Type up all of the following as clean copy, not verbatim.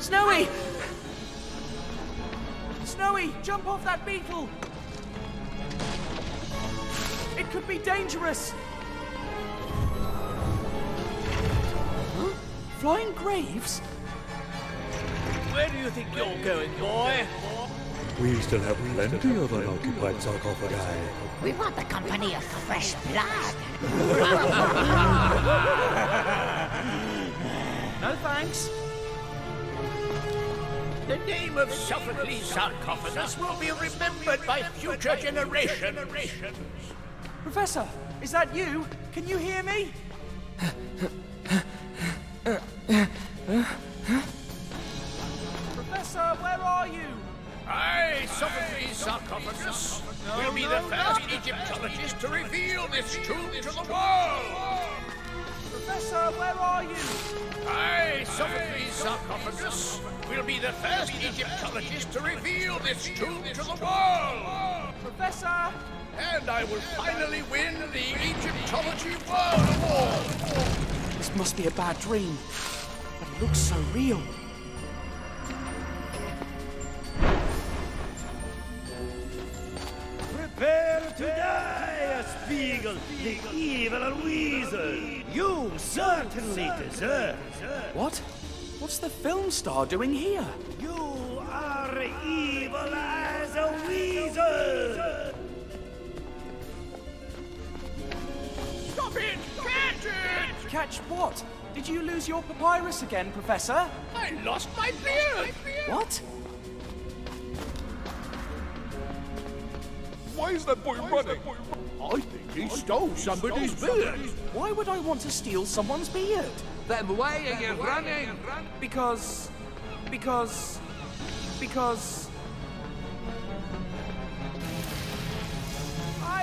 Snowy! Snowy, jump off that beetle! It could be dangerous! Huh? Flying graves? Where do you think you're going, boy? We still have plenty of unoccupied sarcophagi. We want the company of fresh blood. No thanks. The name of Sophocles' sarcophagus will be remembered by future generations. Professor, is that you? Can you hear me? Professor, where are you? I, Sophocles' sarcophagus, will be the first Egyptologist to reveal this tomb to the world. Professor, where are you? I, Sophocles' sarcophagus, will be the first Egyptologist to reveal this tomb to the world. Professor! And I will finally win the Egyptology World Award. This must be a bad dream, but it looks so real. Prepare to die, Spiegel, the evil weasel. You certainly deserve. What? What's the film star doing here? You are evil as a weasel. Stop it! Catch it! Catch what? Did you lose your papyrus again, Professor? I lost my beard! What? Why is that boy running? I think he stole somebody's beard. Why would I want to steal someone's beard? Then why are you running? Because... I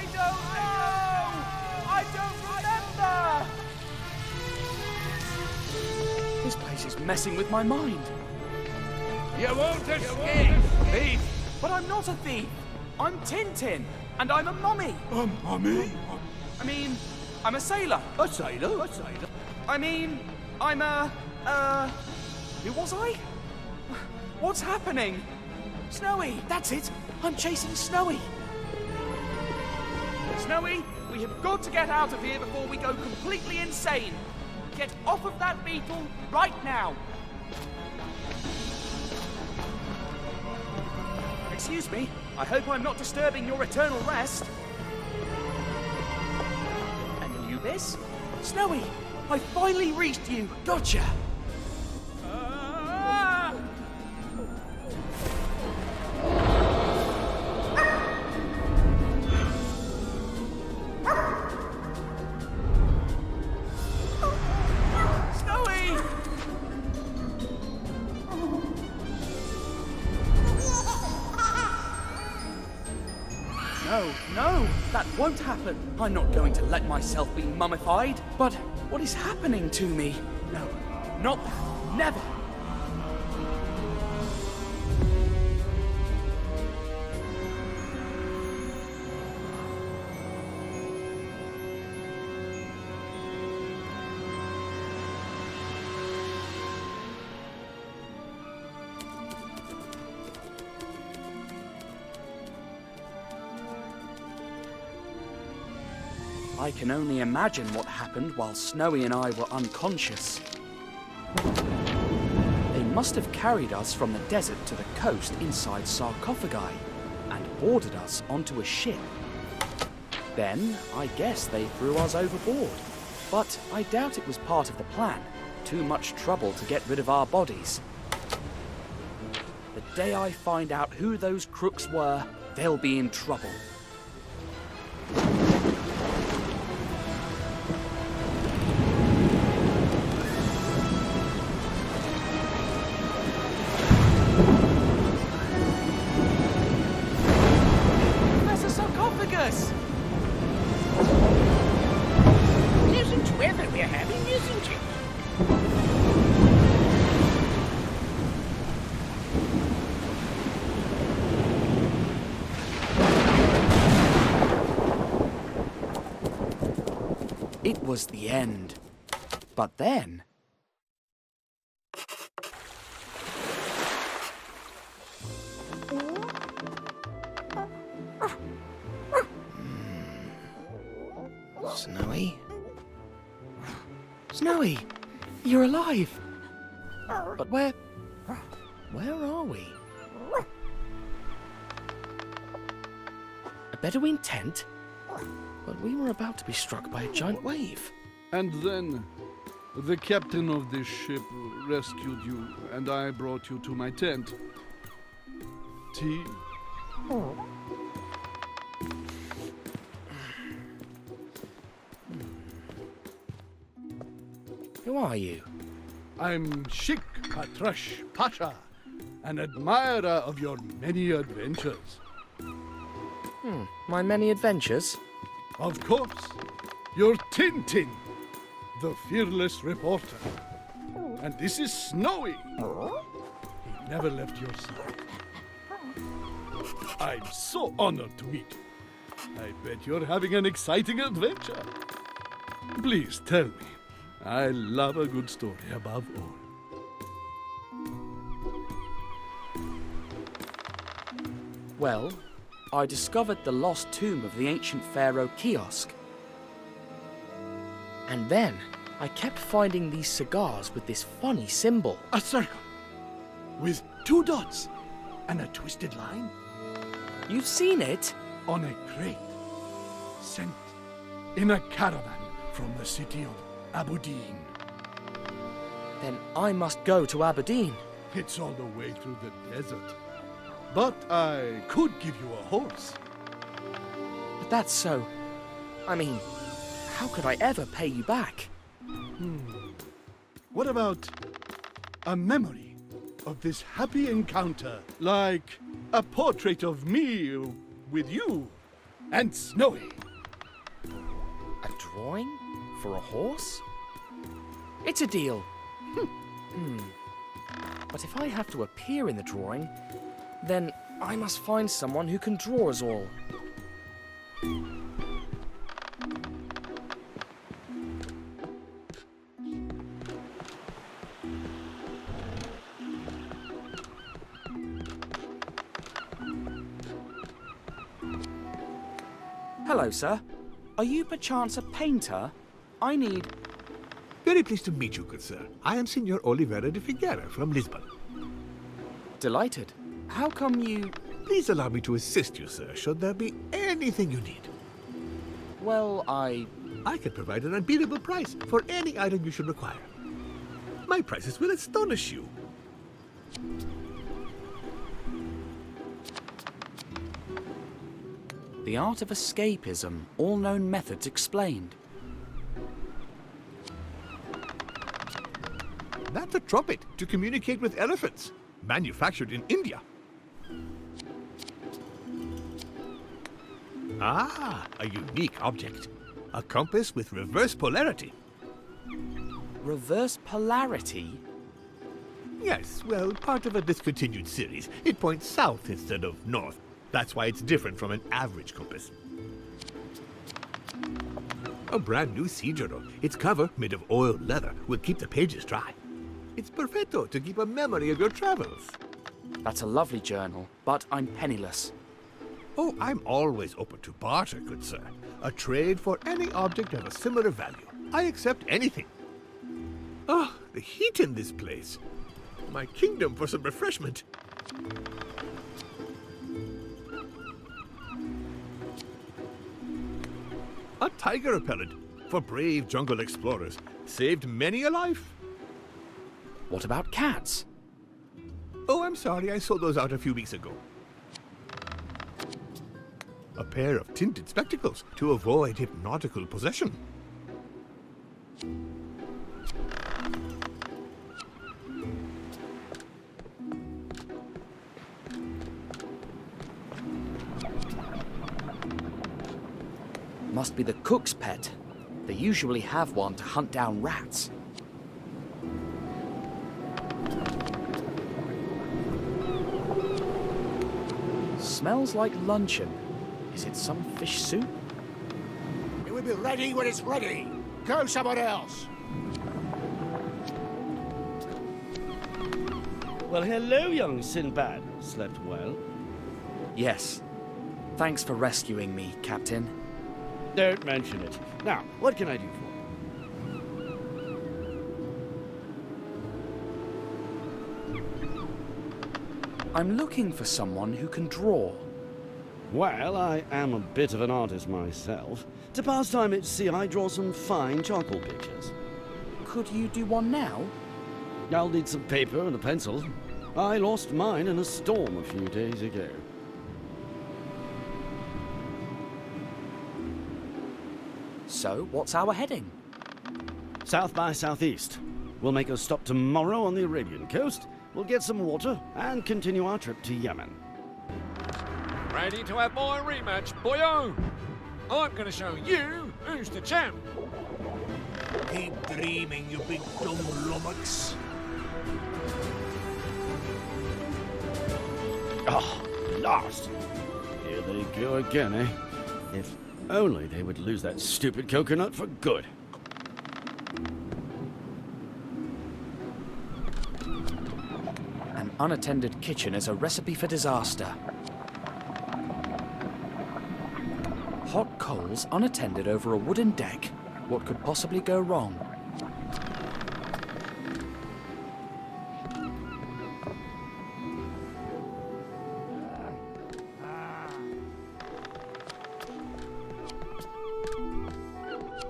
don't know! I don't remember! This place is messing with my mind. You won't escape, thief! But I'm not a thief! I'm Tintin, and I'm a mummy! Mummy? I mean, I'm a sailor. A sailor? A sailor? I mean, I'm a... Who was I? What's happening? Snowy, that's it! I'm chasing Snowy! Snowy, we have got to get out of here before we go completely insane! Get off of that beetle right now! Excuse me, I hope I'm not disturbing your eternal rest. Anubis? Snowy, I finally reached you! Gotcha! No, that won't happen. I'm not going to let myself be mummified. But what is happening to me? No, not that. Never. I can only imagine what happened while Snowy and I were unconscious. They must have carried us from the desert to the coast inside sarcophagi and boarded us onto a ship. Then, I guess they threw us overboard. But I doubt it was part of the plan. Too much trouble to get rid of our bodies. The day I find out who those crooks were, they'll be in trouble. Pleasant weather we're having, isn't it? It was the end. But then... Snowy? Snowy! You're alive! But where are we? A Bedouin tent? But we were about to be struck by a giant wave. And then, the captain of this ship rescued you, and I brought you to my tent. Tea? Who are you? I'm Sheikh Patrash Pasha, an admirer of your many adventures. My many adventures? Of course, you're Tintin, the fearless reporter. And this is Snowy. He never left your side. I'm so honored to meet you. I bet you're having an exciting adventure. Please tell me. I love a good story above all. Well, I discovered the lost tomb of the ancient Pharaoh kiosk. And then I kept finding these cigars with this funny symbol. A circle with 2 dots and a twisted line You've seen it? on a crate sent in a caravan from the city of Aberdeen. Then I must go to Aberdeen. It's all the way through the desert. But I could give you a horse. But that's so... I mean, how could I ever pay you back? What about a memory of this happy encounter? Like a portrait of me with you and Snowy. A drawing? For a horse? It's a deal. But if I have to appear in the drawing, then I must find someone who can draw us all. Hello, sir. Are you perchance a painter? I need... Very pleased to meet you, good sir. I am Signor Oliveira de Figueira from Lisbon. Delighted. How come you... Please allow me to assist you, sir, should there be anything you need. Well, I can provide an unbeatable price for any item you should require. My prices will astonish you. The art of escapism, all known methods explained. That's a trumpet to communicate with elephants, manufactured in India. Ah, a unique object. A compass with reverse polarity. Reverse polarity? Yes, well, part of a discontinued series. It points south instead of north. That's why it's different from an average compass. A brand new sea journal. Its cover, made of oiled leather, will keep the pages dry. It's perfecto to keep a memory of your travels. That's a lovely journal, but I'm penniless. Oh, I'm always open to barter, good sir. A trade for any object of a similar value. I accept anything. Ah, the heat in this place. My kingdom for some refreshment. A tiger repellent for brave jungle explorers. Saved many a life. What about cats? Oh, I'm sorry, I sold those out a few weeks ago. A pair of tinted spectacles to avoid hypnotical possession. Must be the cook's pet. They usually have one to hunt down rats. Smells like luncheon. Is it some fish soup? It will be ready when it's ready. Go somewhere else. Well, hello, young Sinbad. Slept well? Yes. Thanks for rescuing me, Captain. Don't mention it. Now, what can I do for you? I'm looking for someone who can draw. Well, I am a bit of an artist myself. To pass time at sea, I draw some fine charcoal pictures. Could you do one now? I'll need some paper and a pencil. I lost mine in a storm a few days ago. So, what's our heading? South by southeast. We'll make a stop tomorrow on the Arabian coast. We'll get some water and continue our trip to Yemen. Ready to have my rematch, boyo? I'm gonna show you who's the champ. Keep dreaming, you big dumb lummox. Oh, last. Here they go again, eh? If only they would lose that stupid coconut for good. An unattended kitchen is a recipe for disaster. Hot coals unattended over a wooden deck. What could possibly go wrong?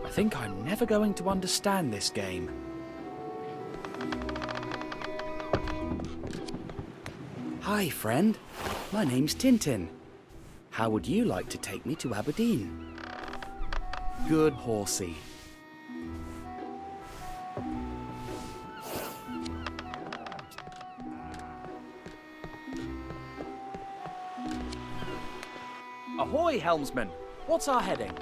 I think I'm never going to understand this game. Hi, friend. My name's Tintin. How would you like to take me to Aberdeen? Good horsey. Ahoy, helmsman! What's our heading?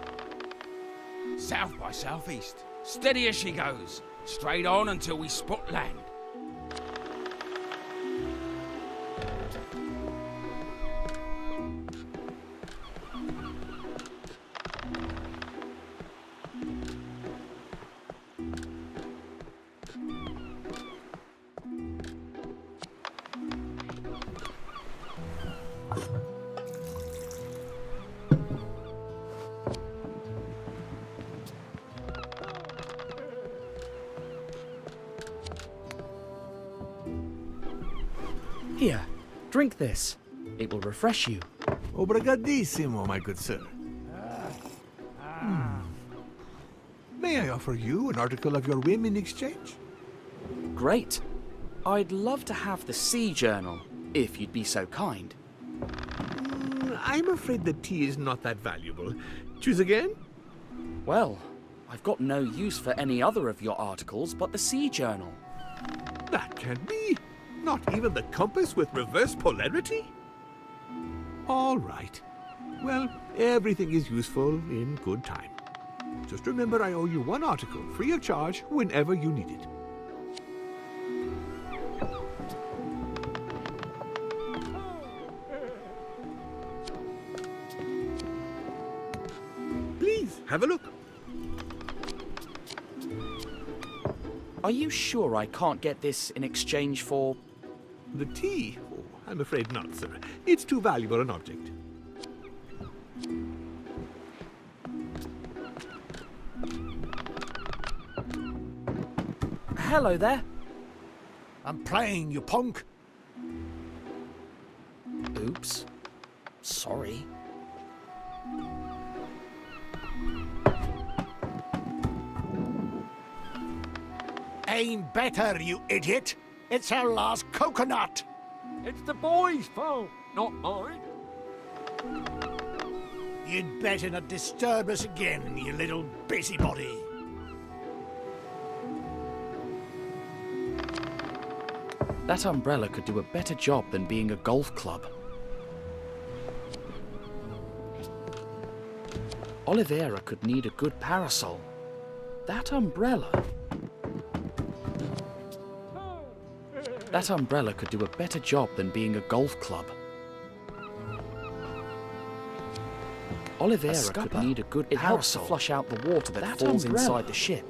South by southeast. Steady as she goes. Straight on until we spot land. Here, drink this. It will refresh you. Obrigadissimo, my good sir. May I offer you an article of your whim in exchange? Great. I'd love to have the Sea Journal, if you'd be so kind. I'm afraid the tea is not that valuable. Choose again? Well, I've got no use for any other of your articles but the Sea Journal. That can't be. Not even the compass with reverse polarity? All right. Well, everything is useful in good time. Just remember I owe you one article, free of charge, whenever you need it. Please, have a look. Are you sure I can't get this in exchange for... The tea? Oh, I'm afraid not, sir. It's too valuable an object. Hello there. I'm playing, you punk. Oops. Sorry. Aim better, you idiot. It's our last coconut. It's the boys' fault, not mine. You'd better not disturb us again, you little busybody. That umbrella could do a better job than being a golf club. Oliveira could need a good parasol. That umbrella... That umbrella could do a better job than being a golf club. Oliveira could need a good parasol. It helps to flush out the water that falls inside the ship.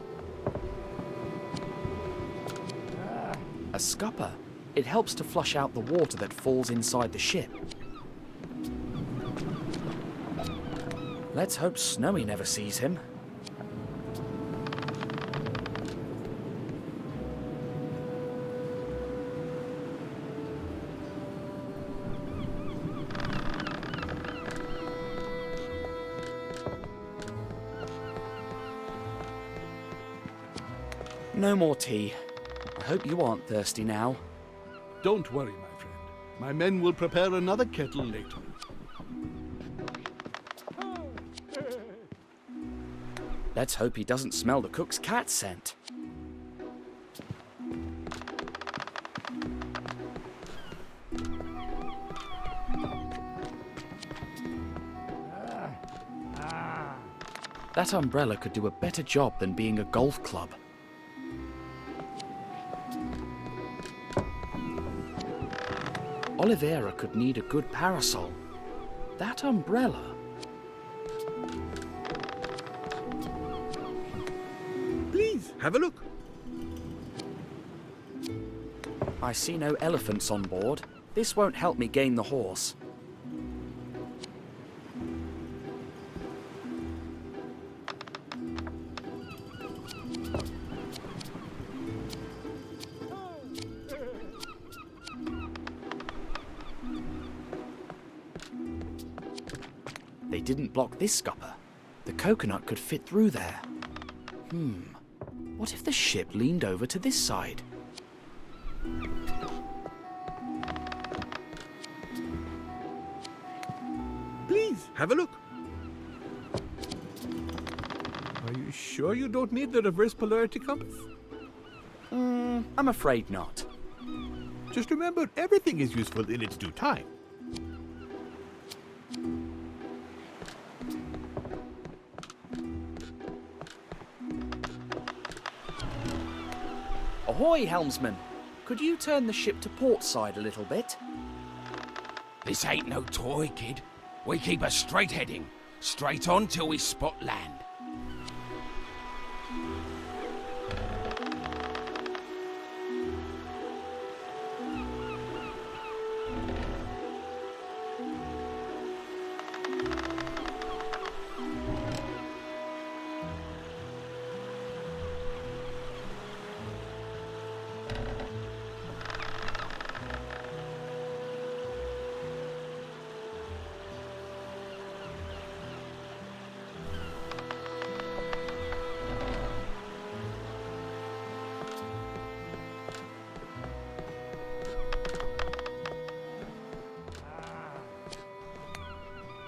A scupper. It helps to flush out the water that falls inside the ship. Let's hope Snowy never sees him. No more tea. I hope you aren't thirsty now. Don't worry, my friend. My men will prepare another kettle later. Let's hope he doesn't smell the cook's cat scent. That umbrella could do a better job than being a golf club. Oliveira could need a good parasol. That umbrella... Please, have a look. I see no elephants on board. This won't help me gain the horse. They didn't block this scupper. The coconut could fit through there. What if the ship leaned over to this side? Please, have a look. Are you sure you don't need the reverse polarity compass? I'm afraid not. Just remember, everything is useful in its due time. Ahoy, helmsman! Could you turn the ship to port side a little bit? This ain't no toy, kid. We keep a straight heading. Straight on till we spot land.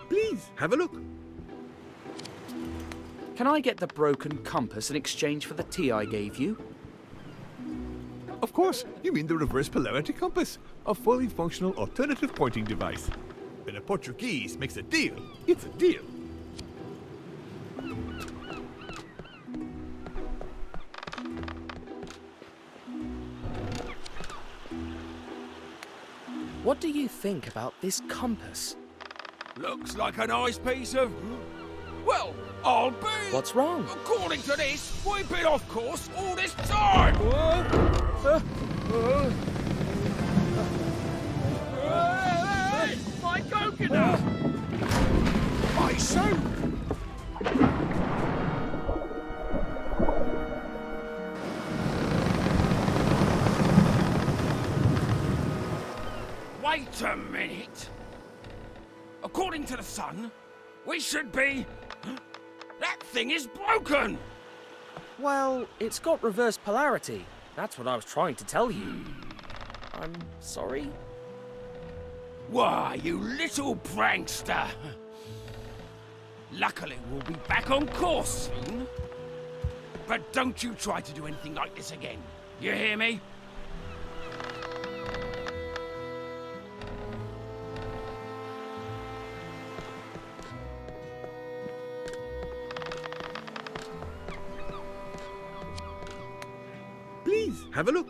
Please, have a look. Can I get the broken compass in exchange for the tea I gave you? Of course, you mean the reverse polarity compass, a fully functional alternative pointing device. When a Portuguese makes a deal, it's a deal. What do you think about this compass? Looks like a nice piece of... Well, I'll be... What's wrong? According to this, we've been off course all this time! Hey, my coconut! My soup! Wait a minute! According to the sun, we should be... That thing is broken! Well, it's got reverse polarity. That's what I was trying to tell you. I'm sorry. Why, you little prankster! Luckily, we'll be back on course soon. But don't you try to do anything like this again. You hear me? Please, have a look.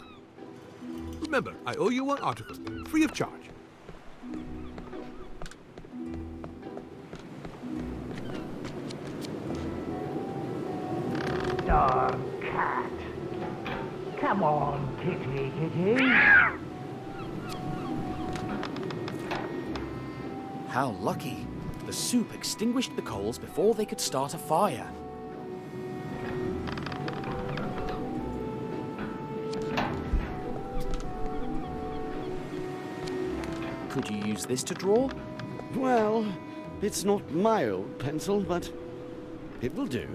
Remember, I owe you one article, free of charge. Dog cat. Come on, kitty, kitty. How lucky. The soup extinguished the coals before they could start a fire. Could you use this to draw? Well, it's not my old pencil, but it will do.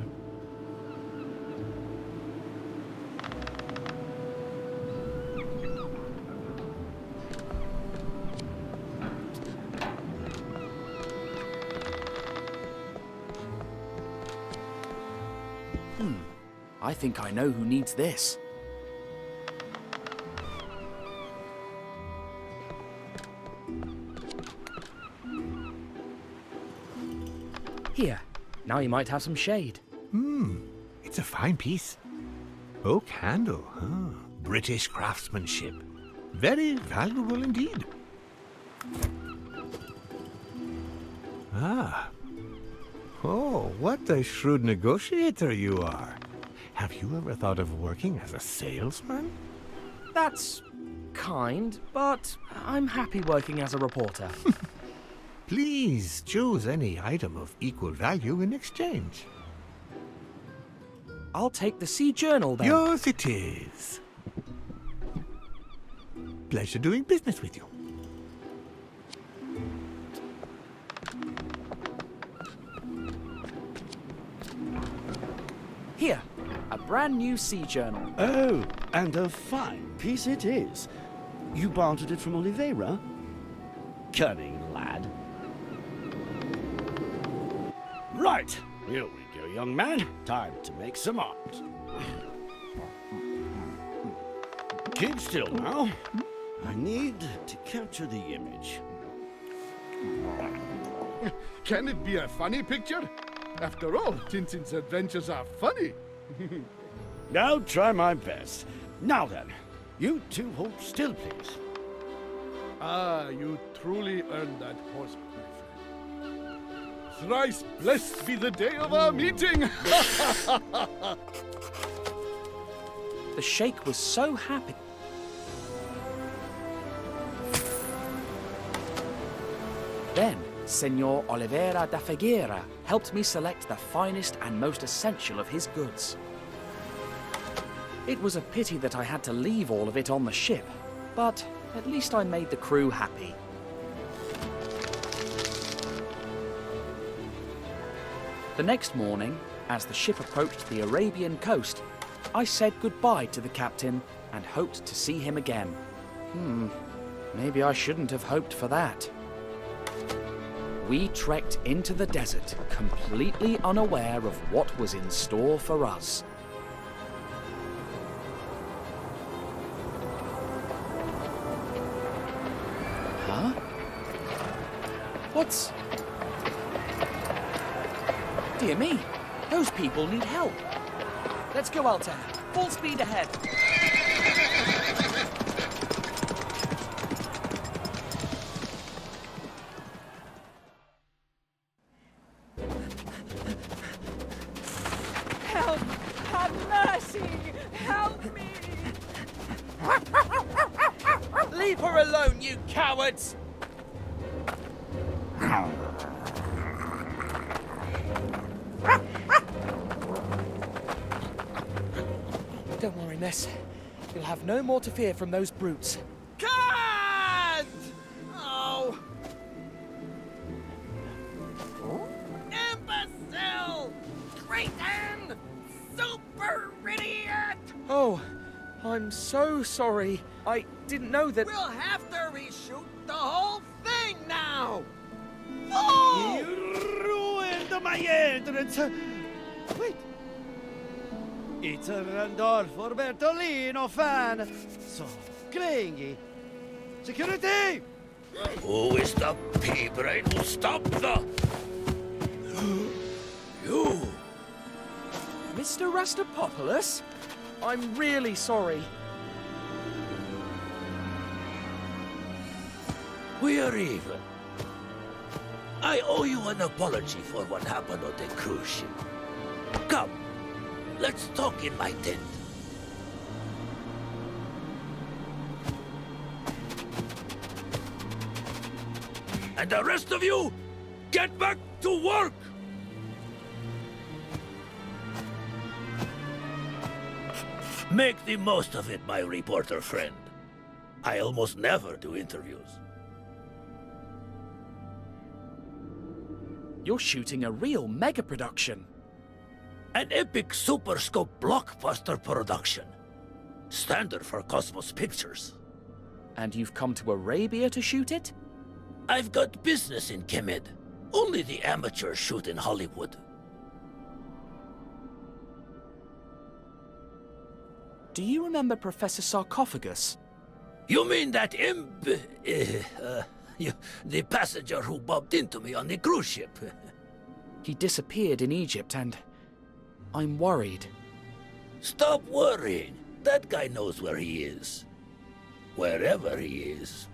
I think I know who needs this. Here, now you might have some shade. It's a fine piece. Oak handle, British craftsmanship. Very valuable indeed. Ah. Oh, what a shrewd negotiator you are. Have you ever thought of working as a salesman? That's kind, but I'm happy working as a reporter. Please choose any item of equal value in exchange. I'll take the Sea Journal then. Yours it is. Pleasure doing business with you. Here, a brand new Sea Journal. Oh, and a fine piece it is. You bartered it from Oliveira? Cunning lad. Right, here we go, young man. Time to make some art. Keep still now. I need to capture the image. Can it be a funny picture? After all, Tintin's adventures are funny. I'll try my best. Now then, you two hold still, please. Ah, you truly earned that horse, my friend. Thrice blessed be the day of our meeting! The sheikh was so happy. Then, Senor Oliveira da Figueira helped me select the finest and most essential of his goods. It was a pity that I had to leave all of it on the ship, but at least I made the crew happy. The next morning, as the ship approached the Arabian coast, I said goodbye to the captain and hoped to see him again. Maybe I shouldn't have hoped for that. We trekked into the desert, completely unaware of what was in store for us. Huh? What's... Dear me, those people need help. Let's go, Altair. Full speed ahead. Help! Have mercy! Help me! Leave her alone, you cowards! Don't worry, miss. You'll have no more to fear from those brutes. Cut! Oh! Imbecile! Traitor! Super idiot! Oh, I'm so sorry. I didn't know that... We'll have to reshoot the whole thing now! Fool! You ruined my entrance! Wait! It's a Randolfo Bertolino fan! So clingy! Security! Who is the pea-brain who stopped the... You! Mr. Rastapopoulos? I'm really sorry. We are even. I owe you an apology for what happened on the cruise ship. Come, let's talk in my tent. And the rest of you, Get back to work! Make the most of it, my reporter friend. I almost never do interviews. You're shooting a real mega production. An epic super scope blockbuster production. Standard for Cosmos Pictures. And you've come to Arabia to shoot it? I've got business in Kemed. Only the amateurs shoot in Hollywood. Do you remember Professor Sarcophagus? You mean that the passenger who bumped into me on the cruise ship? He disappeared in Egypt and I'm worried. Stop worrying. That guy knows where he is. Wherever he is.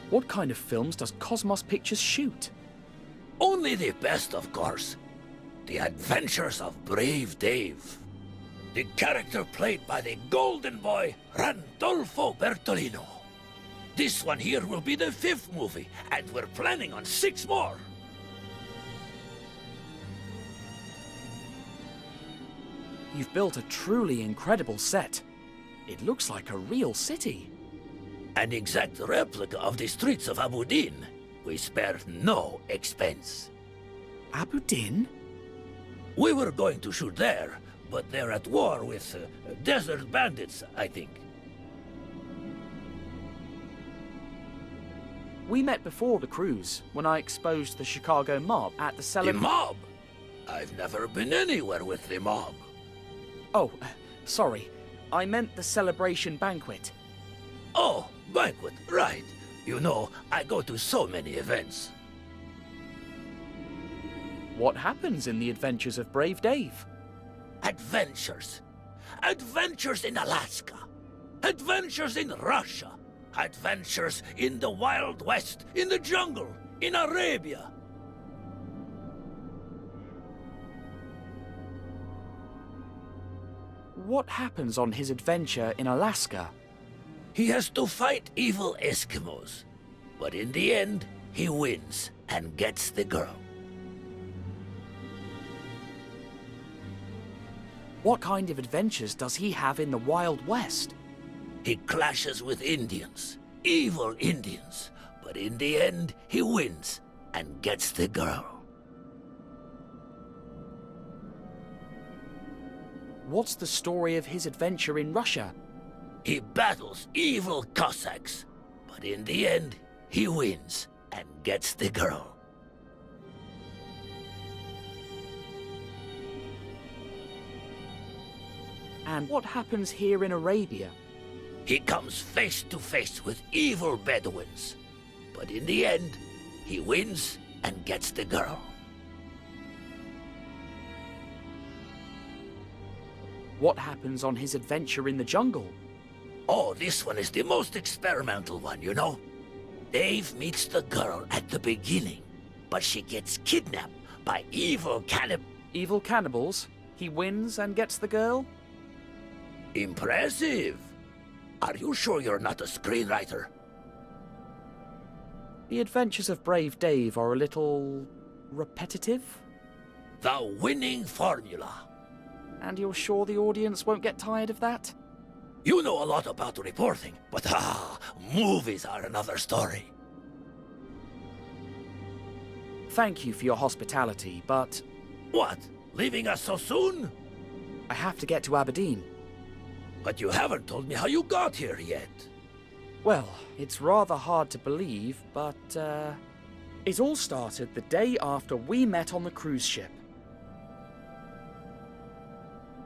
What kind of films does Cosmos Pictures shoot? Only the best, of course. The Adventures of Brave Dave. The character played by the golden boy, Randolfo Bertolino. This one here will be the 5th movie, and we're planning on 6 more. You've built a truly incredible set. It looks like a real city. An exact replica of the streets of Abu Din. We spared no expense. Abu Din? We were going to shoot there, but they're at war with desert bandits, I think. We met before the cruise, when I exposed the Chicago mob at the The mob? I've never been anywhere with the mob. Oh, sorry. I meant the celebration banquet. Oh, banquet, right. You know, I go to so many events. What happens in the Adventures of Brave Dave? Adventures. Adventures in Alaska. Adventures in Russia. Adventures in the Wild West, in the jungle, in Arabia. What happens on his adventure in Alaska? He has to fight evil Eskimos. But in the end, he wins and gets the girl. What kind of adventures does he have in the Wild West? He clashes with Indians, evil Indians. But in the end, he wins and gets the girl. What's the story of his adventure in Russia? He battles evil Cossacks. But in the end, he wins and gets the girl. And what happens here in Arabia? He comes face to face with evil Bedouins. But in the end, he wins and gets the girl. What happens on his adventure in the jungle? Oh, this one is the most experimental one, you know? Dave meets the girl at the beginning, but she gets kidnapped by evil cannibals. Evil cannibals? He wins and gets the girl? Impressive! Are you sure you're not a screenwriter? The Adventures of Brave Dave are a little repetitive? The winning formula. And you're sure the audience won't get tired of that? You know a lot about reporting, but movies are another story. Thank you for your hospitality, but... What? Leaving us so soon? I have to get to Aberdeen. But you haven't told me how you got here yet. Well, it's rather hard to believe, but, it all started the day after we met on the cruise ship.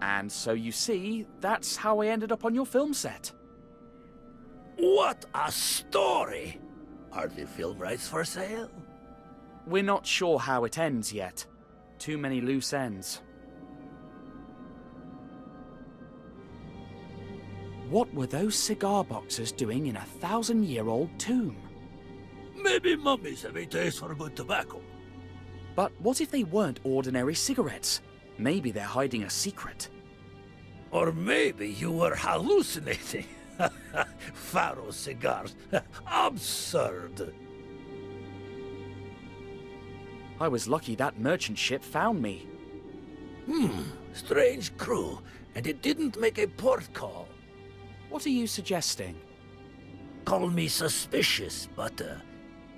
And so you see, that's how I ended up on your film set. What a story! Are the film rights for sale? We're not sure how it ends yet. Too many loose ends. What were those cigar boxes doing in a 1,000-year-old tomb? Maybe mummies have a taste for good tobacco. But what if they weren't ordinary cigarettes? Maybe they're hiding a secret. Or maybe you were hallucinating. Pharaoh cigars. Absurd. I was lucky that merchant ship found me. Strange crew, and it didn't make a port call. What are you suggesting? Call me suspicious, but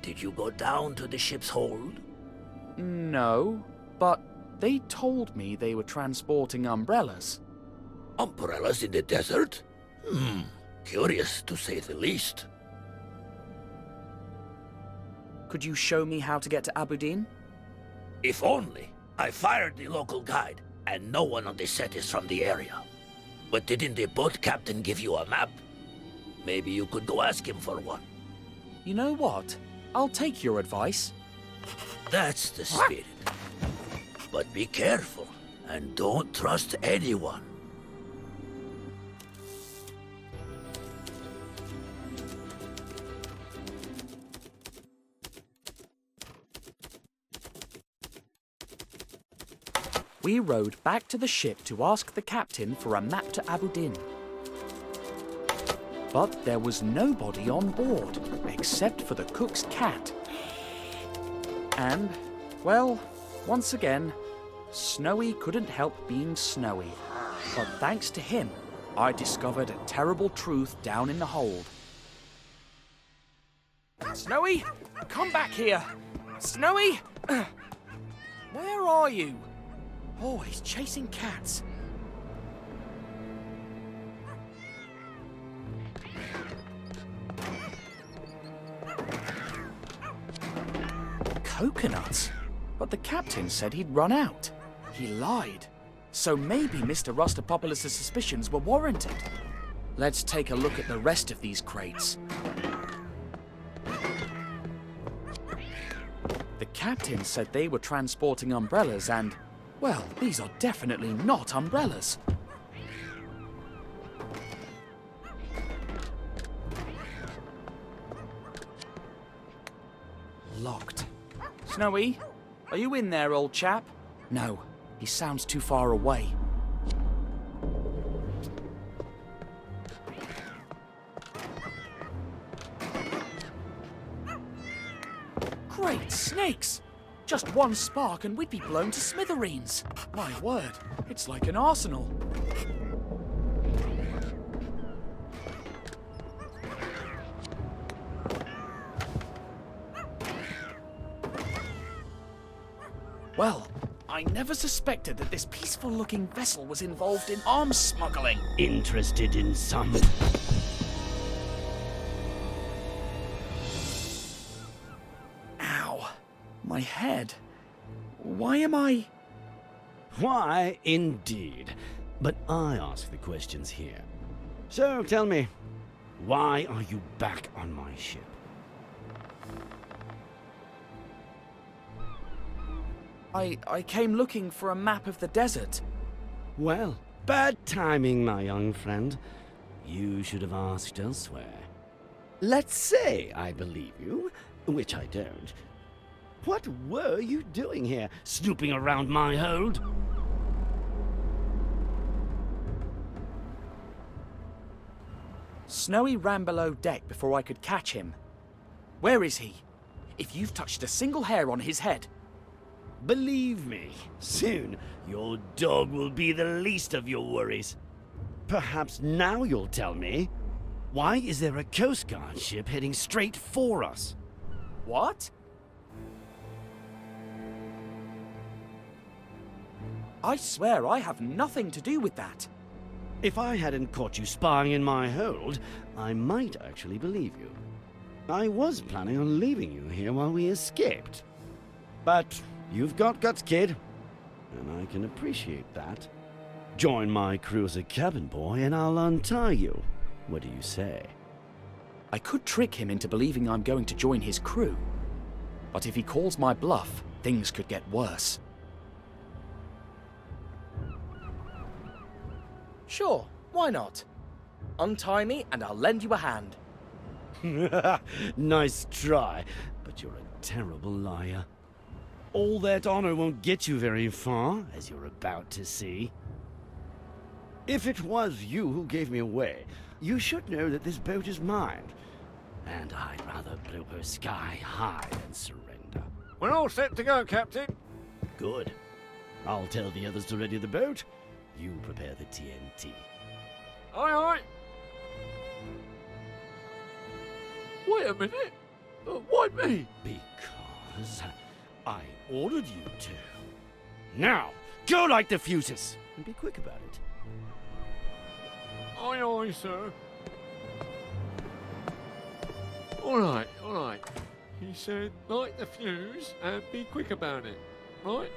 did you go down to the ship's hold? No, but they told me they were transporting umbrellas. Umbrellas in the desert? Curious to say the least. Could you show me how to get to Abudin? If only. I fired the local guide, and no one on the set is from the area. But didn't the boat captain give you a map? Maybe you could go ask him for one. You know what? I'll take your advice. That's the spirit. But be careful, and don't trust anyone. We rowed back to the ship to ask the captain for a map to Abudin. But there was nobody on board, except for the cook's cat. And, well, once again, Snowy couldn't help being snowy. But thanks to him, I discovered a terrible truth down in the hold. Snowy, come back here! Snowy! Where are you? Always chasing cats. Coconuts? But the captain said he'd run out. He lied. So maybe Mr. Rustopopoulos' suspicions were warranted. Let's take a look at the rest of these crates. The captain said they were transporting umbrellas and, well, these are definitely not umbrellas. Locked. Snowy, are you in there, old chap? No, he sounds too far away. Great snakes! Just one spark and we'd be blown to smithereens. My word, it's like an arsenal. Well, I never suspected that this peaceful-looking vessel was involved in arms smuggling. Interested in some? Ow. My head. Why am I... Why, indeed. But I ask the questions here. So tell me, why are you back on my ship? I came looking for a map of the desert. Well, bad timing, my young friend. You should have asked elsewhere. Let's say I believe you, which I don't. What were you doing here, snooping around my hold? Snowy ran below deck before I could catch him. Where is he? If you've touched a single hair on his head... Believe me, soon your dog will be the least of your worries. Perhaps now you'll tell me, why is there a Coast Guard ship heading straight for us? What? I swear I have nothing to do with that. If I hadn't caught you spying in my hold, I might actually believe you. I was planning on leaving you here while we escaped. But you've got guts, kid, and I can appreciate that. Join my crew as a cabin boy and I'll untie you. What do you say? I could trick him into believing I'm going to join his crew. But if he calls my bluff, things could get worse. Sure, why not? Untie me and I'll lend you a hand. Nice try, but you're a terrible liar. All that honor won't get you very far, as you're about to see. If it was you who gave me away, You should know that this boat is mine, and I'd rather blow her sky high than surrender. We're all set to go, Captain. Good. I'll tell the others to ready the boat. You prepare the TNT. Aye, aye. Wait a minute. Why me? Because I ordered you to. Now, go light the fuses, and be quick about it. Aye, aye, sir. All right, all right. He said, light the fuse and be quick about it, right?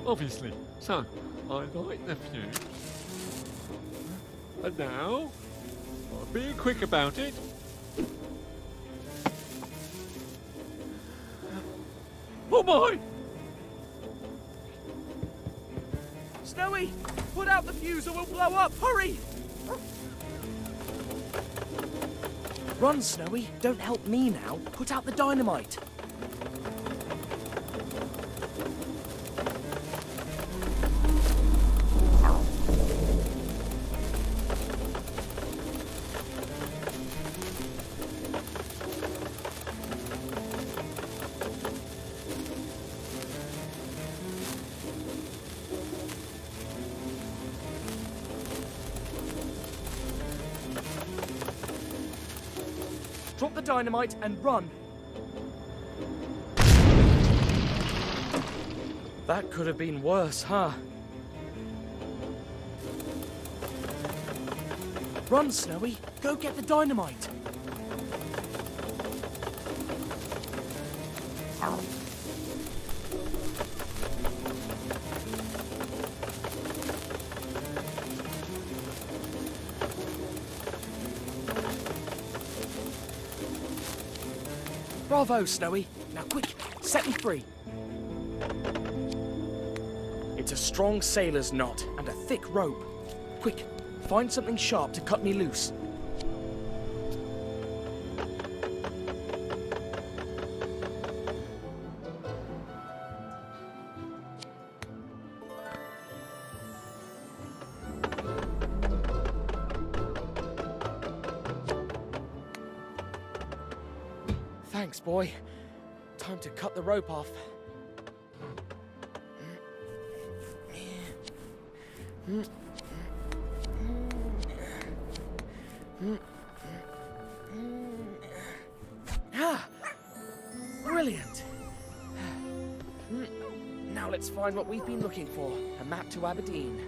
Obviously. So, I light the fuse. And now, I'm being quick about it. Oh my! Snowy, put out the fuse or we'll blow up. Hurry! Run, Snowy. Don't help me now. Put out the dynamite. Drop the dynamite and run. That could have been worse, huh? Run, Snowy. Go get the dynamite. Bravo, Snowy. Now quick, set me free. It's a strong sailor's knot and a thick rope. Quick, find something sharp to cut me loose. Thanks, boy. Time to cut the rope off. Ah! Brilliant! Now let's find what we've been looking for. A map to Aberdeen.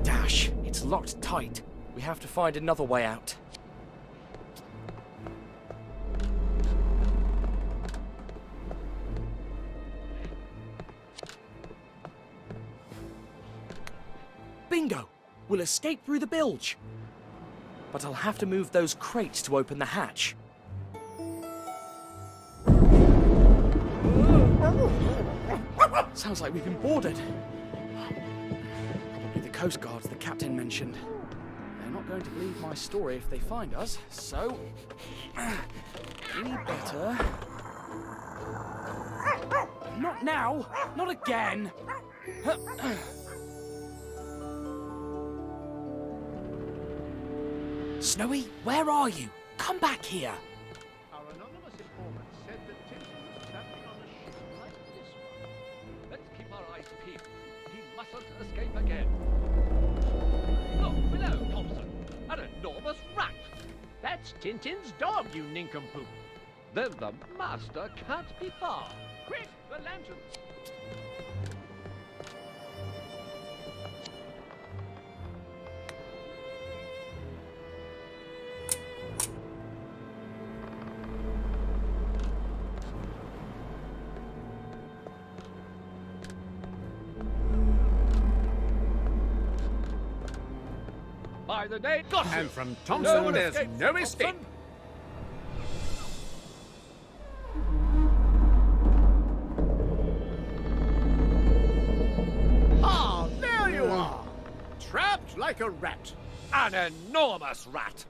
Dash! It's locked tight. We have to find another way out. Bingo! We'll escape through the bilge. But I'll have to move those crates to open the hatch. Sounds like we've been boarded. Probably the Coast Guards the captain mentioned. They're not going to believe my story if they find us, so we better... Not now! Not again! Snowy, where are you? Come back here! Our anonymous informant said that Tintin was traveling on a ship like this one. Let's keep our eyes peeled. He mustn't escape again. Look below, Thompson. An enormous rat. That's Tintin's dog, you nincompoop. Then the master can't be far. Quick, the lanterns. By the day, got And from Thompson, there's no escape. Ah, there you are! Trapped like a rat. An enormous rat.